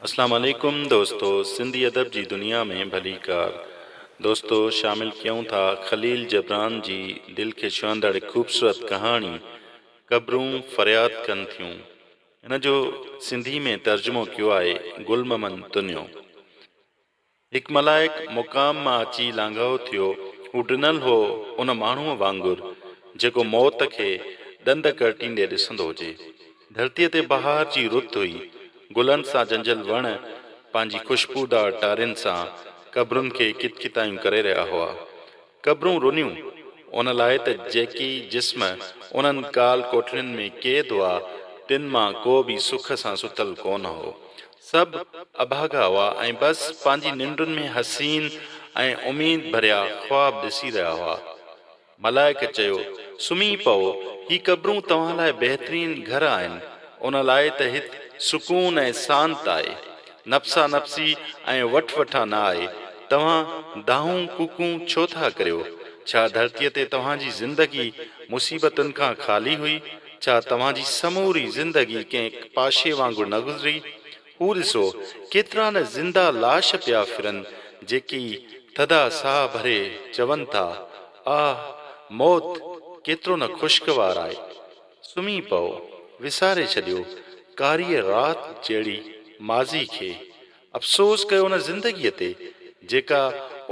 अस्सलाम वालेकुम दोस्तों, सिंधी अदब जी दुनिया में भली कार। दोस्तों, शामिल क्यों था खलील जबरान जी दिल खे छुअंदड़ ख़ूबसूरत कहानी कब्रूं फ़रियाद कनि थियूं। इन जो सिंधी में तर्जुमो कयो आहे गुलममन तुनियो। हिकु मलाइक मुक़ाम मां अची लांघो थियो। हू ॾिनल हो उन माण्हूअ वांगुरु जेको मौत खे ॾंद करटींदे ॾिसंदो हुजे। धरतीअ ते बहार जी रुत हुई। गुलनि सां जंजल वण पंहिंजी ख़ुशबूदार टारियुनि सां क़बरुनि खे किटकिटायूं करे रहिया हुआ। क़बरूं रुनियूं उन लाइ त जेकी जिस्म उन्हनि काल कोठरियुनि में क़ैद हुआ, तिन मां को बि सुख सां सुतल कोन हो। सभु अभागा हुआ ऐं बसि पंहिंजी निंडुनि में हसीन ऐं उमीद भरिया ख़्वाब ॾिसी रहिया हुआ। मलाइक चयो, सुम्ही पओ, ही क़बरूं तव्हां लाइ बहितरीन घर आहिनि। उन लाइ त हिते सुकून ऐं शांत आहे। नफ़्सा नफ़्सी ऐं वठ वठा न आहे। तव्हां दाहूं कूकूं छो था करियो? छा धरतीअ ते तव्हांजी ज़िंदगी मुसीबतुनि खां ख़ाली हुई? छा तव्हांजी समूरी ज़िंदगी कंहिं पाशे वांगुरु न गुज़री? हू ॾिसो, केतिरा न ज़िंदा लाश पिया फिरनि जेकी थधा साह भरे चवनि था, आह मौत केतिरो न ख़ुशगवार आहे। सुम्ही पओ, विसारे छॾियो कारीअ राति जहिड़ी माज़ी खे। अफ़सोस कयो उन ज़िंदगीअ ते जेका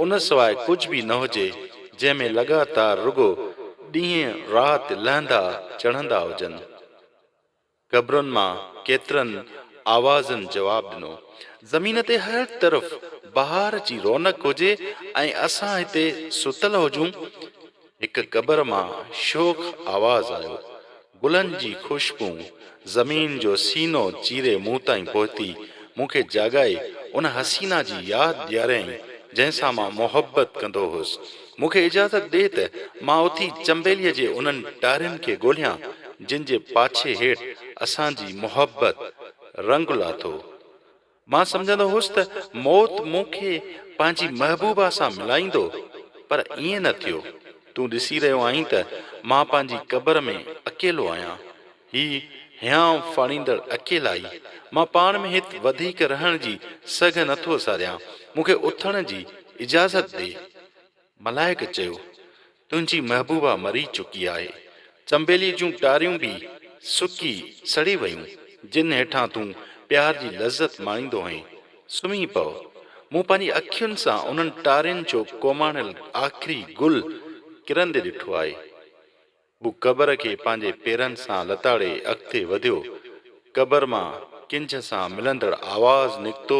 उन सवाइ कुझु बि न हुजे, जंहिंमें लगातार रुगो ॾींहं राति लहंदा चढ़ंदा हुजनि। क़बरुनि मां केतिरनि आवाज़नि जवाबु ॾिनो, ज़मीन ते हर तरफ़ बहार जी रौनक हुजे ऐं असां हिते सुतल हुजूं। हिकु क़बर मां शोख आवाज़ आयो, गुलनि जी ख़ुशबू ज़मीन जो सीनो चीरे मूं ताईं पहुती। मूंखे जाॻाए उन हसीना जी यादि ॾियाराईं जंहिंसां मां मोहबत कंदो हुउसि। मूंखे इजाज़त ॾे त मां उथी चंबेलीअ जे उन्हनि टारियुनि खे ॻोल्हियां जिन जे पाछे हेठि असांजी मोहबत रंग लाथो। मां सम्झंदो हुउसि त मौत मूंखे पंहिंजी महबूबा सां मिलाईंदो, पर ईअं न थियो। तूं ॾिसी रहियो आहीं त मां पंहिंजी क़बर में अकेलो आहियां। ही हियांव फाड़ींदड़ अकेलाई। मां पाण में हिते वधीक रहण जी सघ नथो सारियां। मूंखे उथण जी इजाज़त ॾे। मलाइक चयो, तुंहिंजी महबूबा मरी चुकी आहे। चंबेली जूं टारियूं बि सुकी सड़ी वयूं जिन हेठां तूं प्यार जी लज़्ज़त माणींदो आहीं। सुम्ही पओ। मूं पंहिंजी अखियुनि सां उन्हनि टारियुनि जो कोमाणियल आख़िरी गुल किरंदे ॾिठो आहे। हू क़बर खे पंहिंजे पेरनि सां लताड़े अॻिते वधियो। क़बर मां किंज सां मिलंदड़ आवाज़ निकितो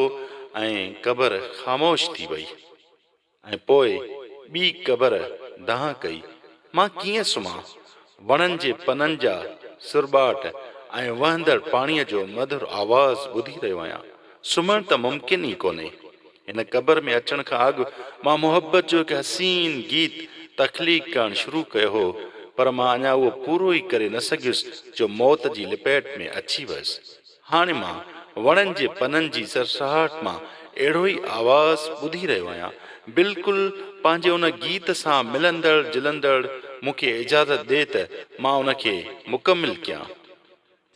ऐं क़बर ख़ामोश थी वई। ऐं पोइ ॿी क़बर दहां कई। मां कीअं सुम्हां? वणनि जे पननि जा सुरॿाट ऐं वहंदड़ पाणीअ जो मधुर आवाज़ ॿुधी रहियो आहियां। सुम्हण त मुमकिन ई कोन्हे। हिन क़बर में अचण खां अॻु मां मोहबत जो हिकु हसीन गीत तख़लीक़ करणु शुरू कयो हो, पर मां अञा उहो पूरो ई करे न सघियुसि जो मौत जी लिपेट में अची वियुसि। हाणे मां वणनि जे पननि जी सरसराहट मां अहिड़ो ई आवाज़ ॿुधी रहियो आहियां, बिल्कुलु पंहिंजे उन गीत सां मिलंदड़ जिलंदड़। मूंखे इजाज़त ॾे त मां उन खे मुकमिल कयां।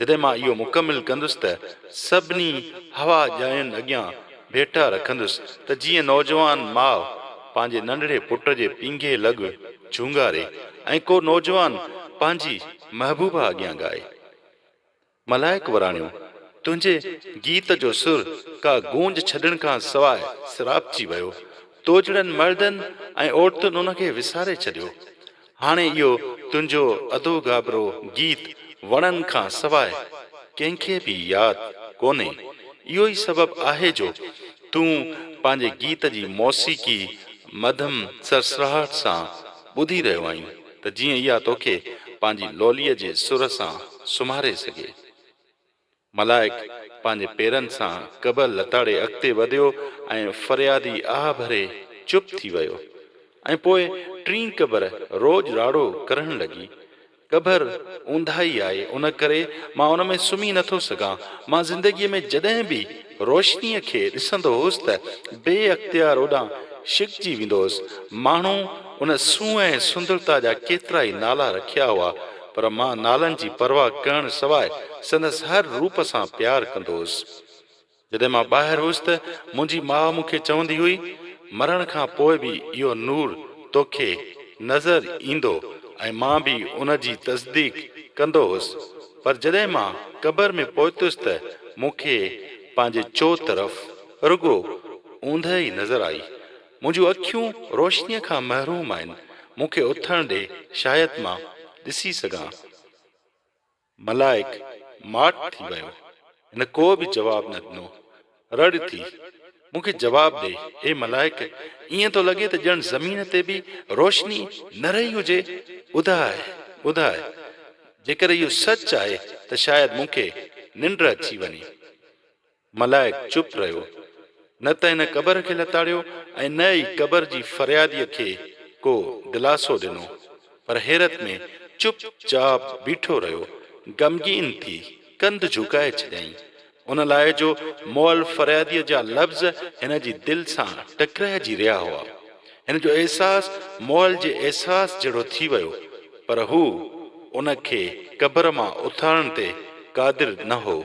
जॾहिं मां इहो मुकमिल कंदुसि त सभिनी हवा जायुनि अॻियां भेटा रखंदुसि त जीअं नौजवान माउ पंहिंजे नंढड़े पुट जे पींघे लॻ झूंगारे ऐं को नौजवान पंहिंजी महबूबा अॻियां ॻाए। मलाइक वराणियो, तुंहिंजे गीत जो सुर का गूंज छॾण खां सवाइ सिरापची वियो। तोजड़नि मर्दनि ऐं औरतुनि उन खे विसारे छॾियो। हाणे इहो तुंहिंजो अधो गाबरो गीत वणनि खां सवाइ कंहिंखे बि यादि कोन्हे। इहो ई सबबु आहे जो तूं पंहिंजे गीत जी मौसीक़ी मधम सरसराहट सां ॿुधी रहियो आहीं, त जीअं इहा तोखे पंहिंजी लोलीअ जे सुर सां सुम्हारे सघे। मलाइक पंहिंजे पेरनि सां क़बर लताड़े अॻिते वधियो ऐं फ़रियादी आह भरे चुप थी वियो। ऐं पोइ टीं क़बर रोज़ राड़ो करण लॻी। क़बर ऊंदाही आहे, उन करे मां उन में सुम्ही नथो सघां। मां ज़िंदगीअ में जॾहिं बि रोशनीअ खे ॾिसंदो हुउसि त बे अख़्तियार ओॾां छिकिजी वेंदो हुउसि। माण्हू उन सूंहं ऐं सुंदरता जा केतिरा ई नाला रखिया हुआ, पर मां नालनि जी परवाह करण सवाइ संदसि हर रूप सां प्यारु कंदो हुउसि। जॾहिं मां ॿाहिरि हुउसि त मुंहिंजी माउ मूंखे चवंदी हुई, मरण खां पोइ बि इहो नूर तोखे नज़र ईंदो ऐं मां बि उन जी तस्दीक कंदो हुउसि। पर जॾहिं मां क़बर में पहुतुसि त मूंखे पंहिंजे चो तरफ़ रुगो ऊंद ई नज़र आई। मुंहिंजूं अखियूं रोशनीअ खां महरूम आहिनि। मूंखे उथण ॾे, शायदि मां ॾिसी सघां। मलाइक माठ थी वियो। हिन को बि जवाब न ॾिनो। रड़ थी, मूंखे जवाब ॾे, ए मलाइक, ईअं थो लॻे त ॼण ज़मीन ते बि रोशनी न रही हुजे। ॿुधाए ॿुधाए, जेकर इहो सच आहे त शायदि मूंखे निंड अची वञे। मलाइक चुप रहियो। न त हिन क़बर खे लताड़ियो ऐं न ई क़बर जी फरियादीअ खे को दिलासो ॾिनो, पर हैरत में चुपचाप बीठो रहियो। गमगीन थी कंध झुकाए छॾियईं। उन लाइ जो मोअल फरियादीअ जा लफ़्ज़ हिन जी दिलि सां टकराइजी रहिया हुआ। हिन जो अहसासु मोअल जे अहसास जहिड़ो थी वियो, पर हू उन खे क़बर मां उथारण ते क़ादिर न हो।